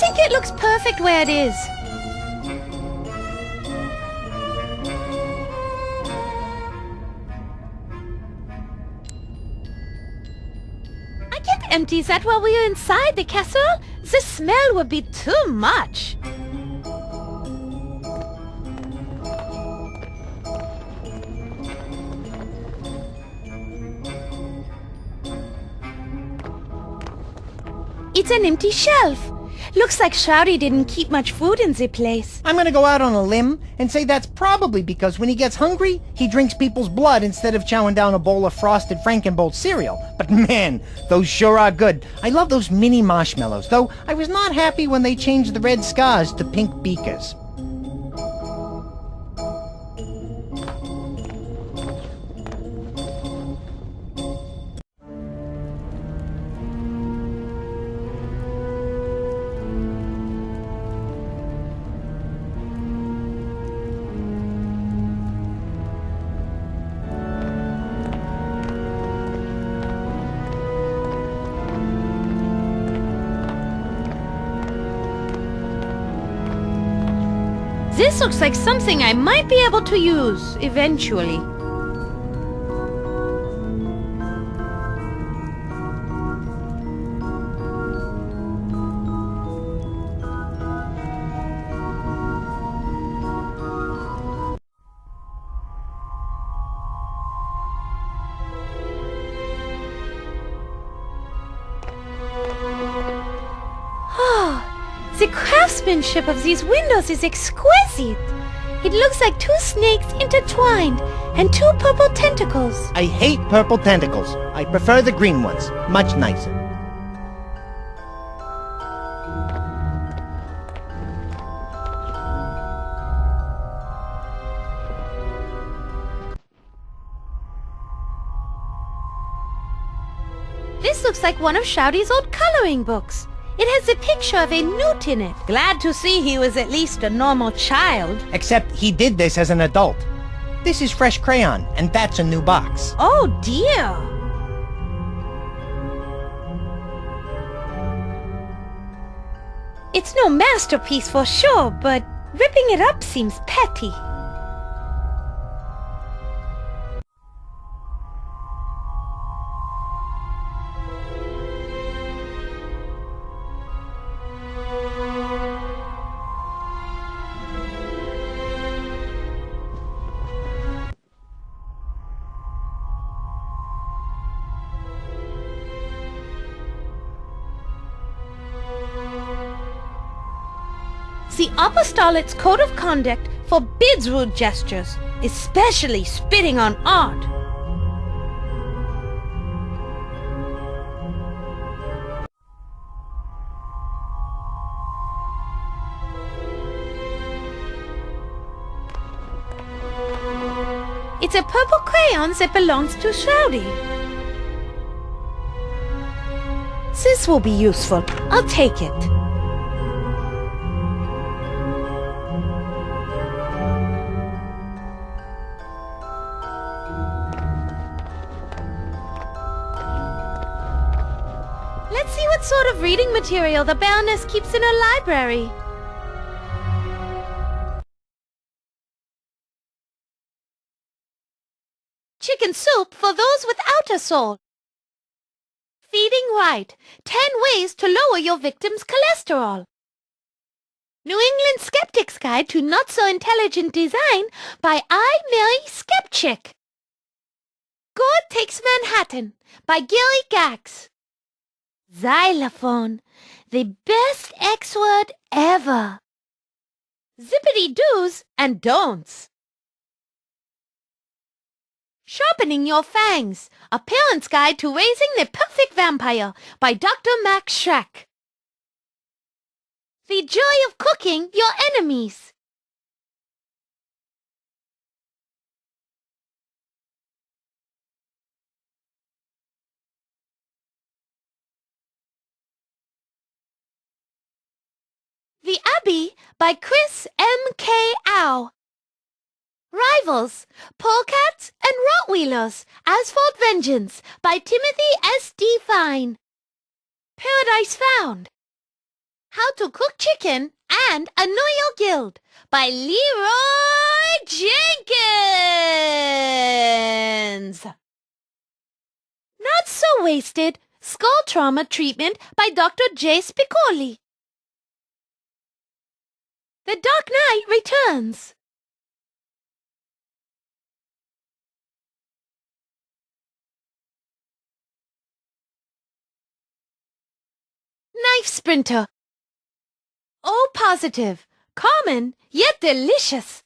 think it looks perfect where it is. I can't empty that while we are inside the castle. The smell would be too much. It's an empty shelf. Looks like Shouty didn't keep much food in the place. I'm gonna go out on a limb and say that's probably because when he gets hungry, he drinks people's blood instead of chowing down a bowl of frosted Frankenbolt cereal. But man, those sure are good. I love those mini marshmallows, though I was not happy when they changed the red scars to pink beakers. This looks like something I might be able to use, eventually. The craftsmanship of these windows is exquisite. It looks like two snakes intertwined and two purple tentacles. I hate purple tentacles. I prefer the green ones. Much nicer. This looks like one of Shouty's old coloring books. It has a picture of a newt in it. Glad to see he was at least a normal child. Except he did this as an adult. This is fresh crayon, and that's a new box. Oh dear. It's no masterpiece for sure, but ripping it up seems petty. The Apostolate's Code of Conduct forbids rude gestures, especially spitting on art. It's a purple crayon that belongs to Shouty. This will be useful. I'll take it. Let's see what sort of reading material the Baroness keeps in her library. Chicken soup for those without a soul. Feeding right. 10 ways to lower your victim's cholesterol. New England Skeptic's Guide to Not-So-Intelligent Design by I. Mary Skepchick. God Takes Manhattan by Gilly Gax. Xylophone, the best X word ever. Zippity-doos and don'ts. Sharpening Your Fangs, a parent's guide to raising the perfect vampire by Dr. Max Schreck. The joy of cooking your enemies. The Abbey by Chris M.K. Au. Rivals, Polecats and Rottweilers, Asphalt Vengeance by Timothy S.D. Fine. Paradise Found. How to Cook Chicken and Annoy Your Guild by Leroy Jenkins. Not So Wasted, Skull Trauma Treatment by Dr. J. Spicoli. The Dark Knight returns. Knife Sprinter. O positive, common, yet delicious.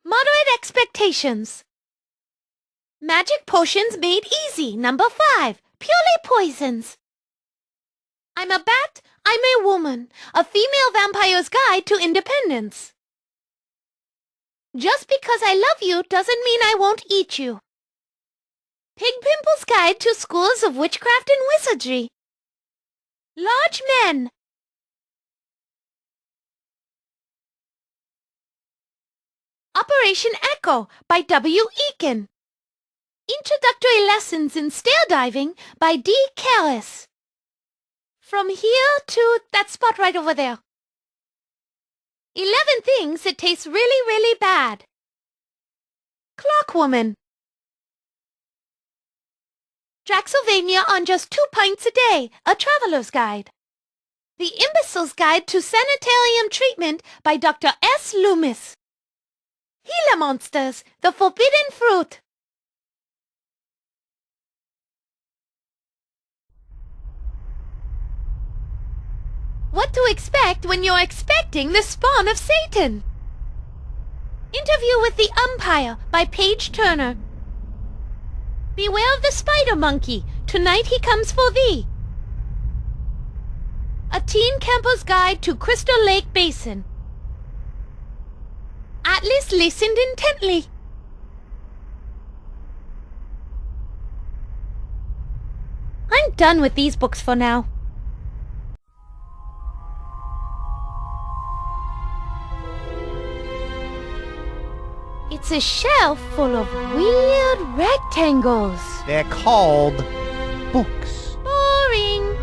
Moderate expectations. Magic potions made easy, number 5, purely poisons. I'm a bat, I'm a woman, a female vampire's guide to independence. Just because I love you doesn't mean I won't eat you. Pig Pimple's Guide to Schools of Witchcraft and Wizardry. Large Men. Operation Echo by W. Eakin. Introductory Lessons in Stair Diving by D. Callis. From here to that spot right over there. 11 Things That Taste Really, Really Bad. Clockwoman. Draxylvania on Just 2 Pints a Day, a Traveler's Guide. The Imbecile's Guide to Sanitarium Treatment by Dr. S. Loomis. Gila Monsters, The Forbidden Fruit. What to expect when you're expecting the spawn of Satan. Interview with the Umpire by Paige Turner. Beware of the Spider Monkey. Tonight he comes for thee. A Teen Camper's Guide to Crystal Lake Basin. Atlas listened intently. I'm done with these books for now. It's a shelf full of weird rectangles. They're called books. Boring.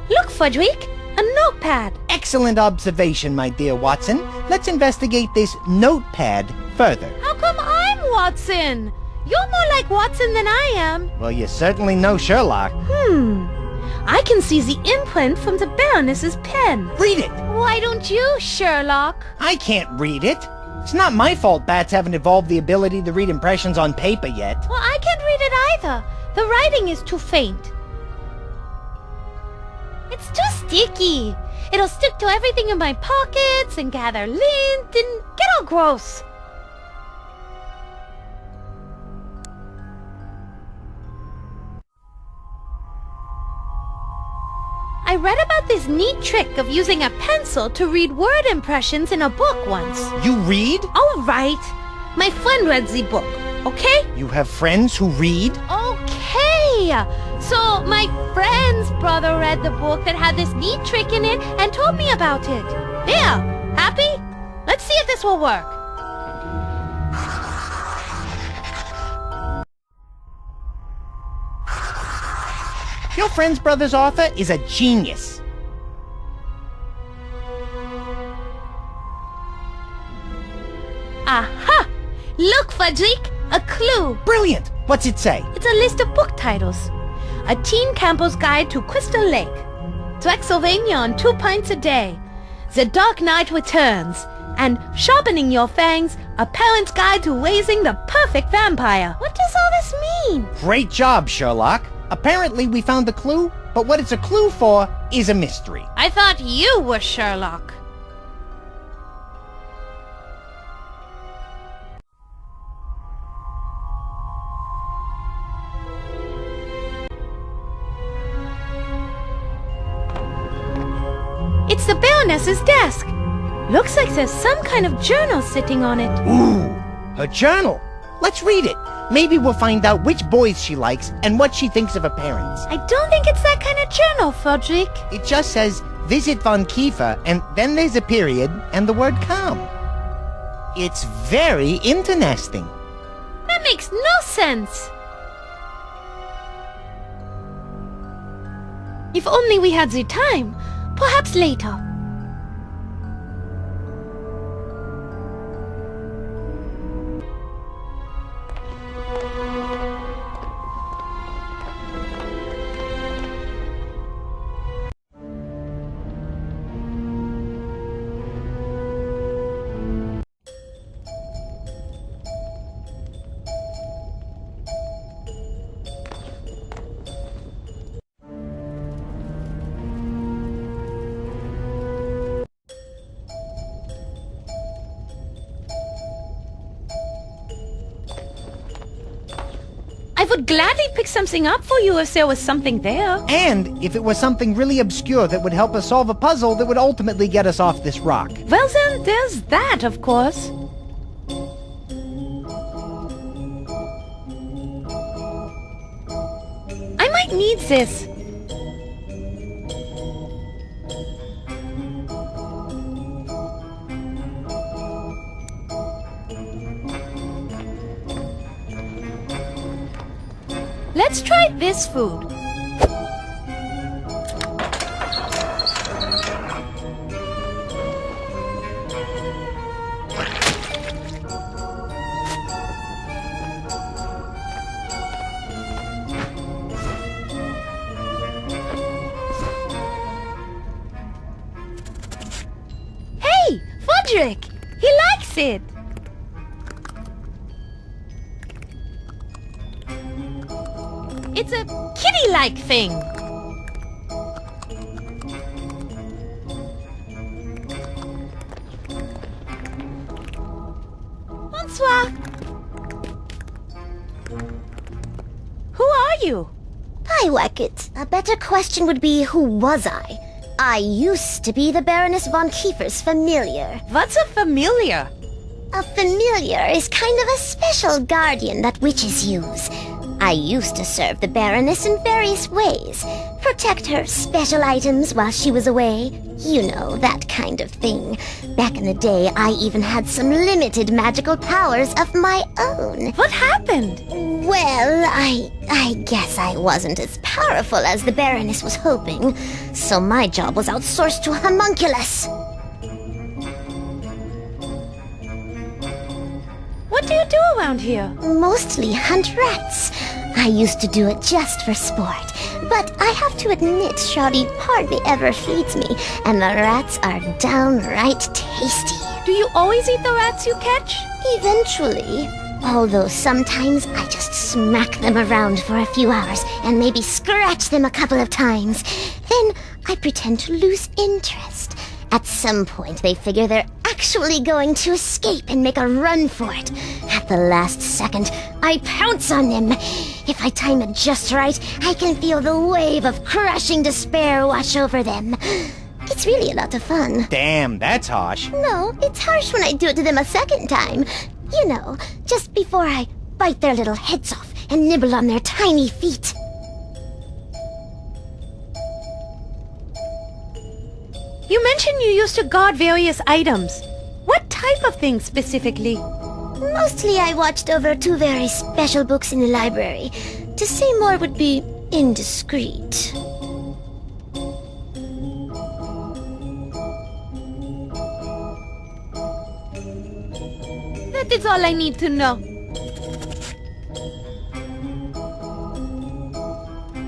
Look, Fudgeweek, a notepad. Excellent observation, my dear Watson. Let's investigate this notepad further. How come I'm Watson? You're more like Watson than I am. Well, you certainly know Sherlock. I can see the imprint from the Baroness's pen. Read it! Why don't you, Sherlock? I can't read it. It's not my fault bats haven't evolved the ability to read impressions on paper yet. Well, I can't read it either. The writing is too faint. It's too sticky. It'll stick to everything in my pockets and gather lint and get all gross. I read about this neat trick of using a pencil to read word impressions in a book once. You read? All right. My friend read the book, okay? You have friends who read? Okay. So my friend's brother read the book that had this neat trick in it and told me about it. There. Happy? Let's see if this will work. Your friend's brother's author is a genius. Aha! Look, Fudgeek, a clue. Brilliant! What's it say? It's a list of book titles. A Teen Camper's Guide to Crystal Lake. Draxylvania on 2 Pints a Day. The Dark Knight Returns. And Sharpening Your Fangs, a Parent's Guide to Raising the Perfect Vampire. What does all this mean? Great job, Sherlock. Apparently we found the clue, but what it's a clue for is a mystery. I thought you were Sherlock. It's the Baroness's desk. Looks like there's some kind of journal sitting on it. Ooh, her journal. Let's read it. Maybe we'll find out which boys she likes and what she thinks of her parents. I don't think it's that kind of journal, Frederick. It just says, visit Von Kiefer, and then there's a period and the word come. It's very interesting. That makes no sense. If only we had the time. Perhaps later. I would gladly pick something up for you if there was something there. And if it was something really obscure that would help us solve a puzzle that would ultimately get us off this rock. Well then, there's that, of course. I might need this. Let's try this food. Hey, Frederick! He likes it! It's a kitty-like thing. Bonsoir. Who are you? I whack it. A better question would be, who was I? I used to be the Baroness von Kiefer's familiar. What's a familiar? A familiar is kind of a special guardian that witches use. I used to serve the Baroness in various ways. Protect her special items while she was away. You know, that kind of thing. Back in the day, I even had some limited magical powers of my own. What happened? Well, I guess I wasn't as powerful as the Baroness was hoping. So my job was outsourced to a homunculus. What do you do around here? Mostly hunt rats. I used to do it just for sport. But I have to admit, Shawty hardly ever feeds me, and the rats are downright tasty. Do you always eat the rats you catch? Eventually. Although sometimes I just smack them around for a few hours and maybe scratch them a couple of times. Then I pretend to lose interest. At some point, they figure they're actually going to escape and make a run for it. At the last second, I pounce on them. If I time it just right, I can feel the wave of crushing despair wash over them. It's really a lot of fun. Damn, that's harsh. No, it's harsh when I do it to them a second time. You know, just before I bite their little heads off and nibble on their tiny feet. You mentioned you used to guard various items. What type of things specifically? Mostly I watched over 2 very special books in the library. To say more would be indiscreet. That is all I need to know.